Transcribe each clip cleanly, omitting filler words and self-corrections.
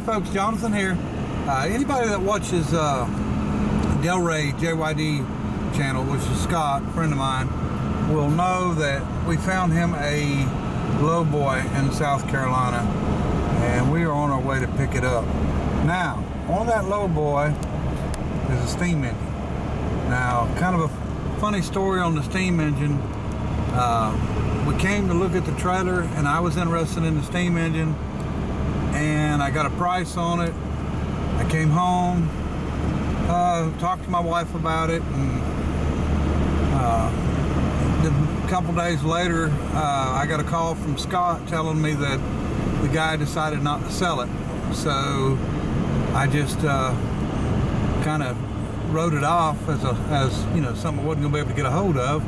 folks, Jonathan here. Anybody that watches Delray JYD channel, which is Scott, a friend of mine, will know that we found him a lowboy in South Carolina, and we are on our way to pick it up. Now, on that lowboy is a steam engine. Now, kind of a funny story on the steam engine. We came to look at the trailer, and I was interested in the steam engine, and I got a price on it. I came home, talked to my wife about it, and a couple days later, I got a call from Scott telling me that the guy decided not to sell it. So I just kind of wrote it off as you know, something I wasn't going to be able to get a hold of,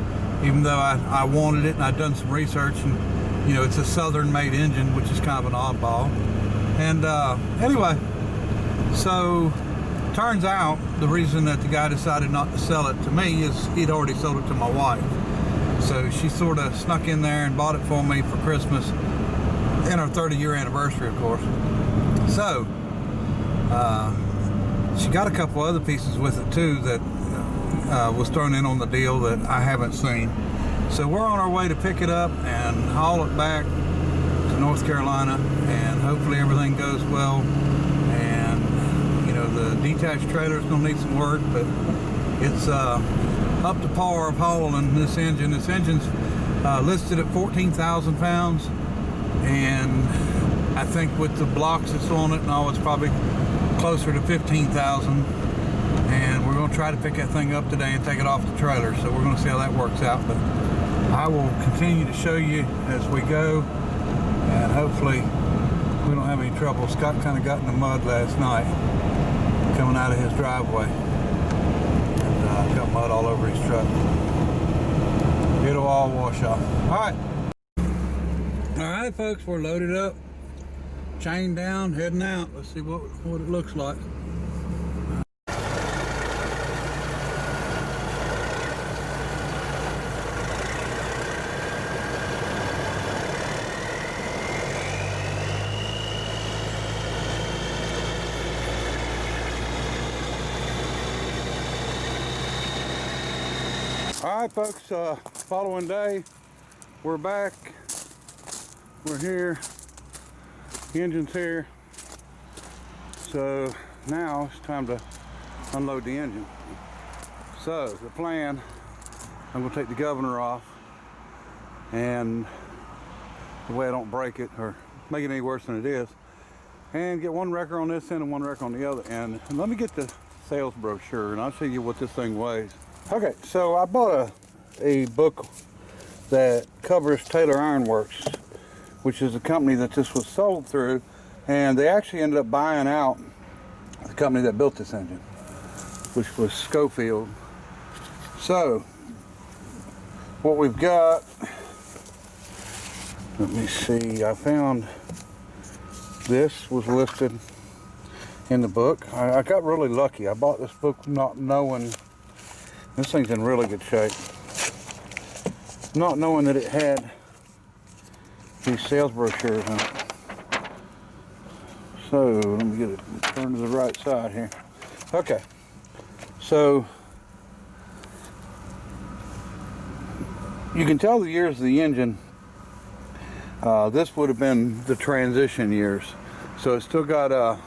even though I wanted it, and I'd done some research, and you know, it's a Southern made engine, which is kind of an oddball. And anyway, so turns out the reason that the guy decided not to sell it to me is he'd already sold it to my wife. So she sort of snuck in there and bought it for me for Christmas and our 30-year anniversary, of course. So she got a couple other pieces with it too that was thrown in on the deal that I haven't seen. So we're on our way to pick it up and haul it back to North Carolina, and hopefully everything goes well. And you know, the detached trailer is going to need some work, but it's up to par of hauling this engine. This engine's listed at 14,000 pounds, and I think with the blocks that's on it and all, it's probably closer to 15,000. And we're going to try to pick that thing up today and take it off the trailer, so we're going to see how that works out. But I will continue to show you as we go, and hopefully we don't have any trouble. Scott kind of got in the mud last night coming out of his driveway, and got mud all over his truck. It'll all wash off. All right folks, we're loaded up, chained down, heading out. Let's see what it looks like. All right folks, following day, we're back, we're here, the engine's here, so now it's time to unload the engine. So the plan, I'm going to take the governor off, and the way I don't break it or make it any worse than it is, and get one wrecker on this end and one wrecker on the other end. And let me get the sales brochure and I'll show you what this thing weighs. Okay, so I bought a book that covers Taylor Iron Works, which is the company that this was sold through, and they actually ended up buying out the company that built this engine, which was Schofield. So what we've got, let me see, I found this was listed in the book. I got really lucky. I bought this book not knowing, this thing's in really good shape, not knowing that it had these sales brochures on it. So let me get it turned to the right side here. Okay, so you can tell the years of the engine. This would have been the transition years. So it's still got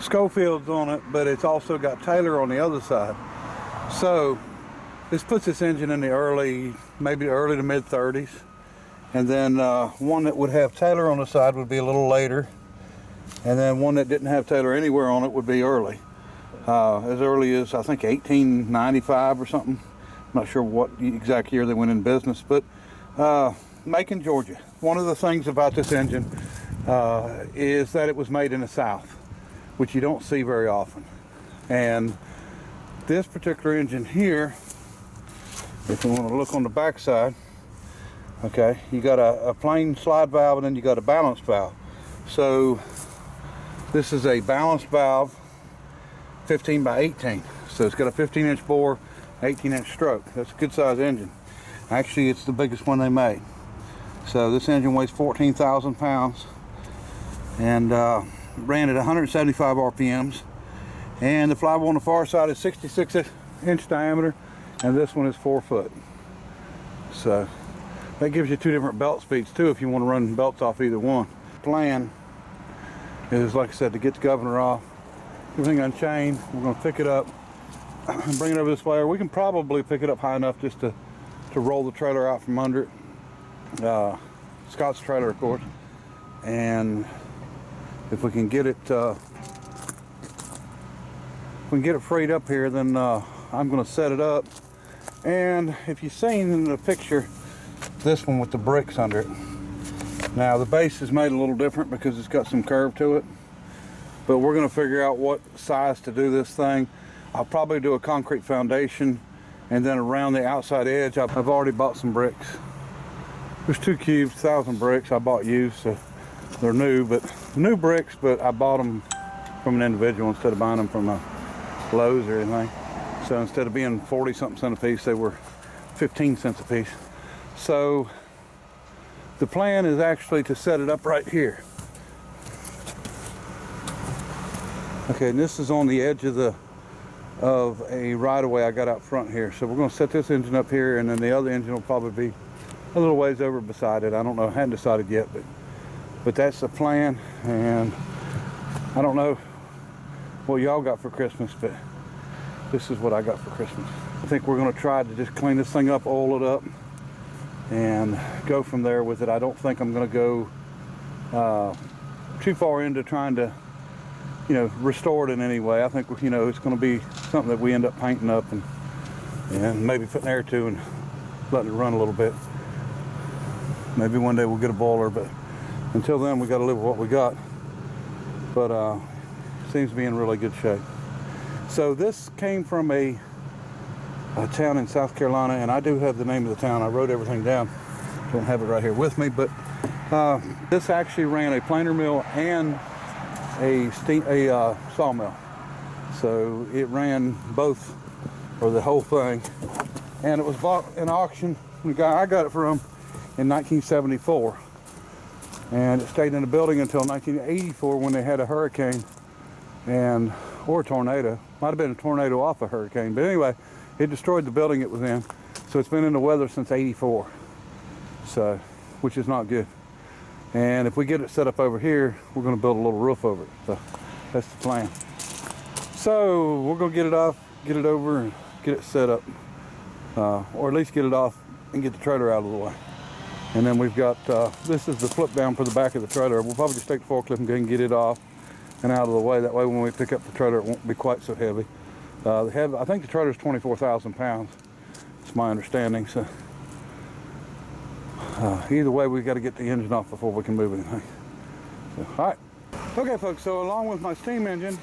Schofield's on it, but it's also got Taylor on the other side. So this puts this engine in the maybe early to mid 30s. And then one that would have Taylor on the side would be a little later. And then one that didn't have Taylor anywhere on it would be early. As early as, I think, 1895 or something. I'm not sure what exact year they went in business, but Macon, Georgia. One of the things about this engine is that it was made in the South, which you don't see very often. And this particular engine here, if you want to look on the back side, okay, you got a plain slide valve, and then you got a balance valve. So this is a balanced valve, 15 by 18. So it's got a 15-inch bore, 18-inch stroke. That's a good size engine. Actually, it's the biggest one they made. So this engine weighs 14,000 pounds, and ran at 175 RPMs, and the flywheel on the far side is 66-inch diameter, and this one is 4 foot. So that gives you two different belt speeds too if you want to run belts off either one. Plan is, like I said, to get the governor off, everything unchained. We're going to pick it up and bring it over this way. Or we can probably pick it up high enough just to roll the trailer out from under it. Scott's trailer, of course. And if we can get it, freed up here, then I'm going to set it up. And if you've seen in the picture, this one with the bricks under it. Now the base is made a little different because it's got some curve to it. But we're going to figure out what size to do this thing. I'll probably do a concrete foundation, and then around the outside edge, I've already bought some bricks. There's 2 cubes, 1,000 bricks I bought used, so they're new bricks, but I bought them from an individual instead of buying them from a Lowe's or anything. So instead of being 40-something cents a piece, they were 15 cents a piece. So the plan is actually to set it up right here. Okay, and this is on the edge of a right-of-way I got out front here. So we're going to set this engine up here, and then the other engine will probably be a little ways over beside it. I don't know, I hadn't decided yet, but that's the plan. And I don't know what y'all got for Christmas, but this is what I got for Christmas. I think we're going to try to just clean this thing up, oil it up, and go from there with it. I don't think I'm going to go too far into trying to, restore it in any way. I think, it's going to be something that we end up painting up and maybe putting air to and letting it run a little bit. Maybe one day we'll get a boiler, but until then we got to live with what we got. But seems to be in really good shape. So this came from a town in South Carolina, and I do have the name of the town. I wrote everything down. Don't have it right here with me, but this actually ran a planer mill and a sawmill. So it ran both, or the whole thing, and it was bought in auction. The guy I got it from in 1974, and it stayed in the building until 1984 when they had a hurricane or a tornado. Might have been a tornado off a hurricane, but anyway, it destroyed the building it was in. So it's been in the weather since '84, so which is not good. And if we get it set up over here, we're going to build a little roof over it. So that's the plan. So we're going to get it off, get it over, and get it set up, or at least get it off and get the trailer out of the way. And then we've got this is the flip down for the back of the trailer. We'll probably just take the forklift and go and get it off and out of the way. That way when we pick up the trailer, it won't be quite so heavy. I think the trailer is 24,000 pounds. It's my understanding. So either way, we've got to get the engine off before we can move anything. So, all right. Okay, folks, so along with my steam engine,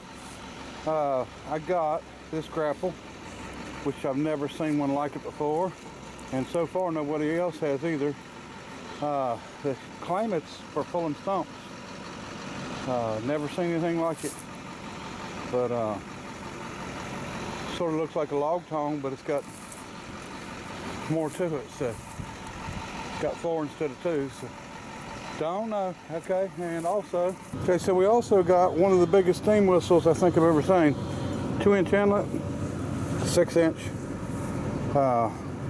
I got this grapple, which I've never seen one like it before. And so far, nobody else has either. They claim it's for pulling stumps. Never seen anything like it. But sort of looks like a log tong, but it's got more to it. So it's got 4 instead of 2. So don't know. Okay, and also, so we also got one of the biggest steam whistles I think I've ever seen. 2-inch inlet, 6-inch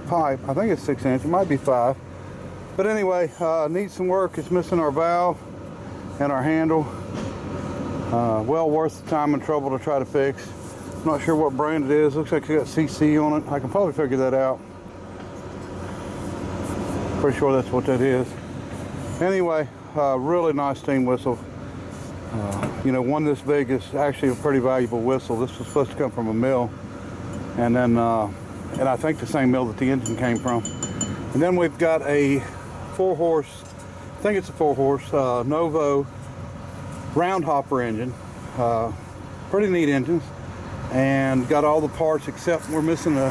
pipe. I think it's 6 inch. It might be 5. But anyway, needs some work. It's missing our valve and our handle. Well worth the time and trouble to try to fix. I'm not sure what brand it is. Looks like it's got CC on it. I can probably figure that out. Pretty sure that's what that is. Anyway, really nice steam whistle. One this big is actually a pretty valuable whistle. This was supposed to come from a mill, and then and I think the same mill that the engine came from. And then we've got a 4-horse, I think it's a 4-horse Novo round hopper engine. Pretty neat engines, and got all the parts except we're missing the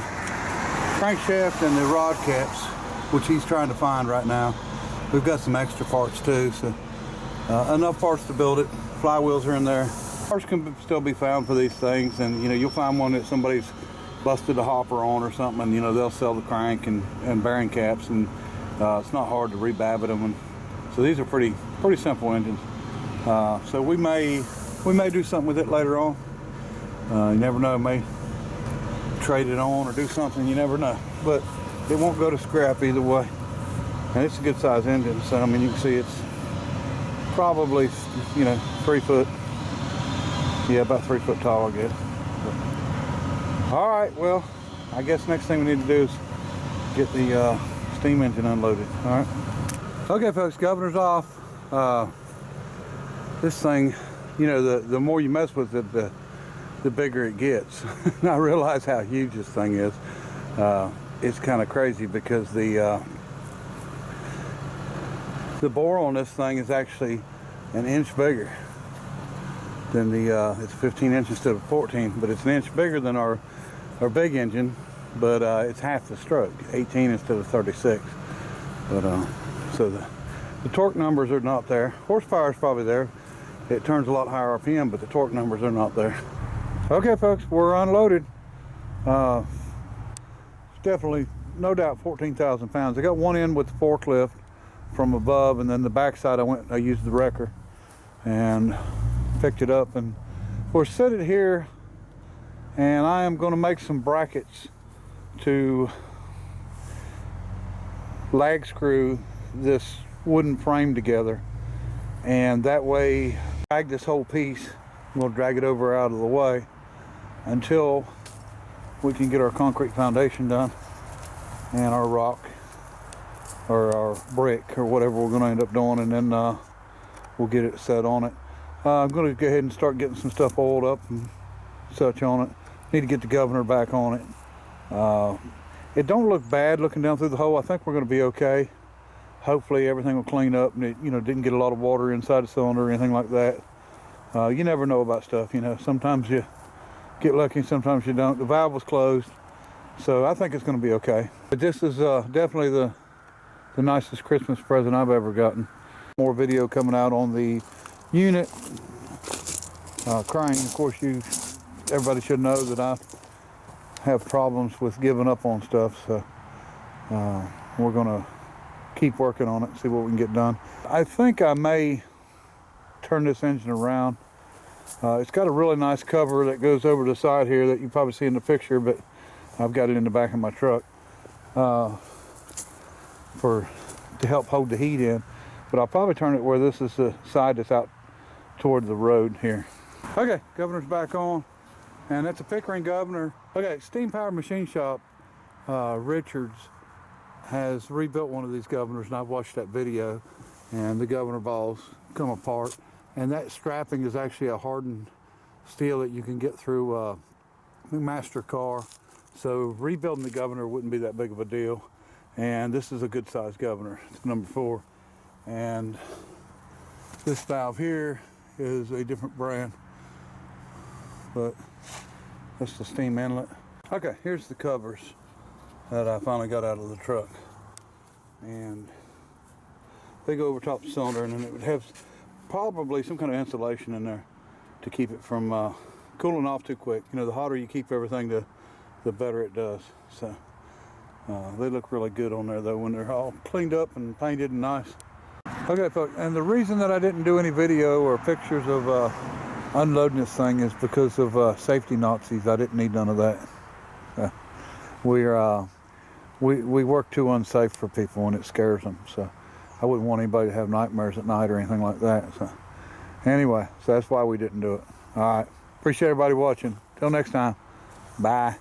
crankshaft and the rod caps, which he's trying to find right now. We've got some extra parts too, so enough parts to build it. Flywheels are in there. Parts can still be found for these things, and you'll find one that somebody's busted a hopper on or something, and they'll sell the crank and bearing caps, and it's not hard to rebabbit them. And so these are pretty simple engines. So we may we may do something with it later on. You never know, may trade it on or do something, you never know. But it won't go to scrap either way. And it's a good size engine, so I mean, you can see it's probably, you know, 3 foot. Yeah, about 3 foot tall, I guess. But, all right, well, I guess next thing we need to do is get the steam engine unloaded. All right. Okay, folks, governor's off. This thing, you know, the more you mess with it, the bigger it gets. And I realize how huge this thing is. It's kind of crazy because the bore on this thing is actually an inch bigger than the it's 15 inches instead of 14, but it's an inch bigger than our big engine, but it's half the stroke, 18 instead of 36. But so the torque numbers are not there. Horsepower is probably there. It turns a lot higher RPM, but the torque numbers are not there. Okay, folks, we're unloaded. It's definitely, no doubt, 14,000 pounds. I got one end with the forklift from above, and then the backside I used the wrecker and picked it up, and we're sitting here, and I am going to make some brackets to lag screw this wooden frame together, and that way drag this whole piece. We'll drag it over out of the way until we can get our concrete foundation done and our rock or our brick or whatever we're going to end up doing, and then we'll get it set on it. I'm going to go ahead and start getting some stuff oiled up and such on it. Need to get the governor back on it. It don't look bad looking down through the hole. I think we're going to be okay. Hopefully everything will clean up, and it, you know, didn't get a lot of water inside the cylinder or anything like that. You never know about stuff, you know. Sometimes you get lucky, sometimes you don't. The valve was closed, so I think it's going to be okay. But this is definitely the nicest Christmas present I've ever gotten. More video coming out on the unit crane. Of course, everybody should know that I have problems with giving up on stuff, so we're going to keep working on it, see what we can get done. I think I may turn this engine around. It's got a really nice cover that goes over the side here that you probably see in the picture, but I've got it in the back of my truck to help hold the heat in. But I'll probably turn it where this is the side that's out toward the road here. Okay, governor's back on, and that's a Pickering governor. Okay, Steam Power Machine Shop, Richards has rebuilt one of these governors, and I've watched that video, and the governor balls come apart, and that strapping is actually a hardened steel that you can get through a master car. So rebuilding the governor wouldn't be that big of a deal, and this is a good sized governor. It's number 4, and this valve here is a different brand, but that's the steam inlet. Okay, here's the covers that I finally got out of the truck, and they go over top the cylinder, and then it would have probably some kind of insulation in there to keep it from cooling off too quick. You know, the hotter you keep everything, the better it does. So they look really good on there though when they're all cleaned up and painted and nice. Okay, folks, and the reason that I didn't do any video or pictures of unloading this thing is because of safety Nazis. I didn't need none of that. We work too unsafe for people, and it scares them. So I wouldn't want anybody to have nightmares at night or anything like that. So anyway, so that's why we didn't do it. All right, appreciate everybody watching. Till next time, bye.